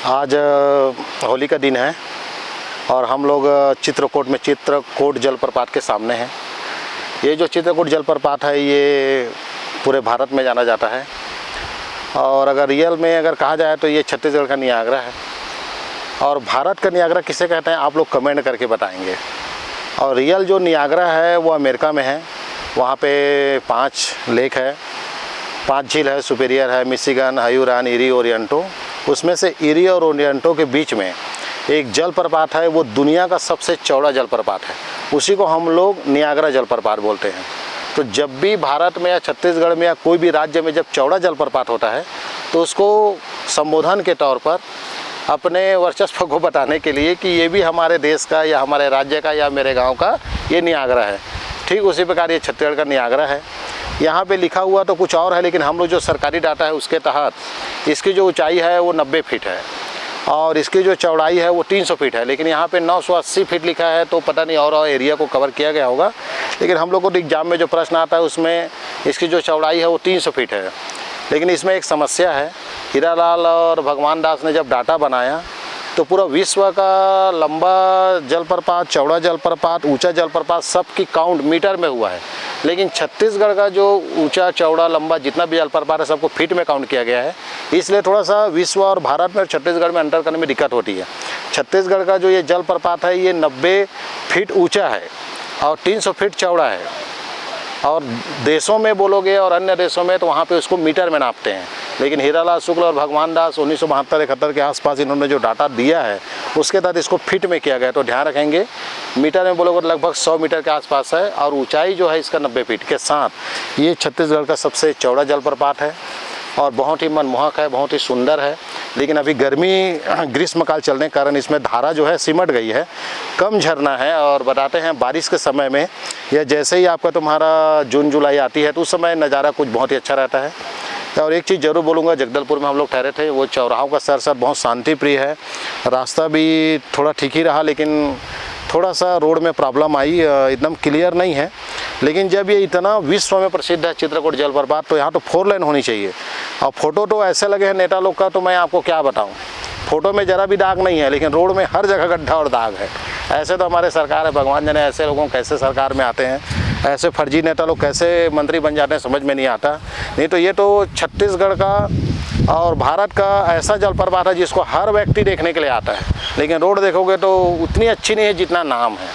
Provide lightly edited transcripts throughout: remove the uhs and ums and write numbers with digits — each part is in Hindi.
आज होली का दिन है और हम लोग चित्रकूट में चित्रकूट जलप्रपात के सामने हैं। ये जो चित्रकूट जलप्रपात है ये पूरे भारत में जाना जाता है और अगर रियल में अगर कहा जाए तो ये छत्तीसगढ़ का नियाग्रा है। और भारत का नियाग्रा किसे कहते हैं आप लोग कमेंट करके बताएंगे। और रियल जो नियाग्रा है वो अमेरिका में है। वहाँ पे 5 लेक है, 5 झील है, सुपीरियर है, मिशिगन, हयूरन, इरी, ओरिएंटो। उसमें से इरी और ओरिएंटो के बीच में एक जलप्रपात है, वो दुनिया का सबसे चौड़ा जलप्रपात है। उसी को हम लोग नियाग्रा जलप्रपात बोलते हैं। तो जब भी भारत में या छत्तीसगढ़ में या कोई भी राज्य में जब चौड़ा जलप्रपात होता है तो उसको संबोधन के तौर पर अपने वर्चस्व को बताने के लिए कि ये भी हमारे देश का या हमारे राज्य का या मेरे गांव का ये नियाग्रा है। ठीक उसी प्रकार ये छत्तीसगढ़ का नियाग्रा है। यहाँ पे लिखा हुआ तो कुछ और है, लेकिन हम लोग जो सरकारी डाटा है उसके तहत इसकी जो ऊंचाई है वो 90 फीट है और इसकी जो चौड़ाई है वो 300 फीट है। लेकिन यहाँ पे 980 फीट लिखा है, तो पता नहीं और एरिया को कवर किया गया होगा। लेकिन हम लोग को एग्जाम में जो प्रश्न आता है उसमें इसकी जो चौड़ाई है वो 300 फीट है। लेकिन इसमें एक समस्या है। हीरालाल और भगवान दास ने जब डाटा बनाया तो पूरा विश्व का लंबा जलप्रपात, चौड़ा जलप्रपात, ऊंचा जलप्रपात सबकी काउंट मीटर में हुआ है। लेकिन छत्तीसगढ़ का जो ऊंचा, चौड़ा, लंबा जितना भी जलप्रपात है सबको फीट में काउंट किया गया है। इसलिए थोड़ा सा विश्व और भारत में और छत्तीसगढ़ में अंतर करने में दिक्कत होती है। छत्तीसगढ़ का जो ये जलप्रपात है ये 90 फीट ऊँचा है और 300 फीट चौड़ा है। और देशों में बोलोगे और अन्य देशों में तो वहाँ पे उसको मीटर में नापते हैं। लेकिन हीरालाल शुक्ल और भगवान दास 1972-71 के आसपास इन्होंने जो डाटा दिया है उसके तहत इसको फिट में किया गया। तो ध्यान रखेंगे, मीटर में बोलोगे तो लगभग 100 मीटर के आसपास है और ऊंचाई जो है इसका 90 फीट के साथ ये छत्तीसगढ़ का सबसे चौड़ा जलप्रपात है और बहुत ही मनमोहक है, बहुत ही सुंदर है। लेकिन अभी ग्रीष्मकाल चलने के कारण इसमें धारा जो है सिमट गई है, कम झरना है। और बताते हैं बारिश के समय में या जैसे ही आपका तुम्हारा जून जुलाई आती है तो उस समय नज़ारा कुछ बहुत ही अच्छा रहता है। और एक चीज़ ज़रूर बोलूँगा, जगदलपुर में हम लोग ठहरे थे, वो चौराहों का सर बहुत शांति प्रिय है। रास्ता भी थोड़ा ठीक ही रहा, लेकिन थोड़ा सा रोड में प्रॉब्लम आई, एकदम क्लियर नहीं है। लेकिन जब ये इतना विश्व में प्रसिद्ध है चित्रकूट जलप्रपात तो यहाँ तो 4 लेन होनी चाहिए। और फ़ोटो तो ऐसे लगे हैं नेता लोग का, तो मैं आपको क्या बताऊँ। फ़ोटो में ज़रा भी दाग नहीं है, लेकिन रोड में हर जगह गड्ढा और दाग है। ऐसे तो हमारे सरकार है, भगवान जाने ऐसे लोगों कैसे सरकार में आते हैं, ऐसे फर्जी नेता लोग कैसे मंत्री बन जाते हैं, समझ में नहीं आता। नहीं तो ये तो छत्तीसगढ़ का और भारत का ऐसा जलप्रपात है जिसको हर व्यक्ति देखने के लिए आता है। लेकिन रोड देखोगे तो उतनी अच्छी नहीं है जितना नाम है।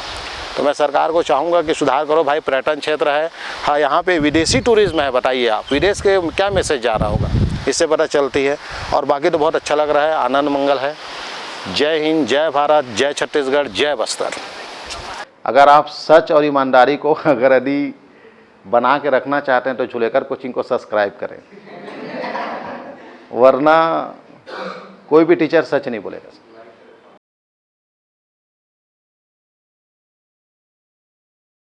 तो मैं सरकार को चाहूँगा कि सुधार करो भाई। पर्यटन क्षेत्र है, हाँ यहाँ पे विदेशी टूरिज्म है, बताइए आप विदेश के क्या मैसेज जा रहा होगा, इससे पता चलती है। और बाकी तो बहुत अच्छा लग रहा है, आनंद मंगल है। जय हिंद, जय भारत, जय छत्तीसगढ़, जय बस्तर। अगर आप सच और ईमानदारी को अगर यदि बना के रखना चाहते हैं तो झुलेकर कोचिंग को सब्सक्राइब करें, वरना कोई भी टीचर सच नहीं बोलेगा।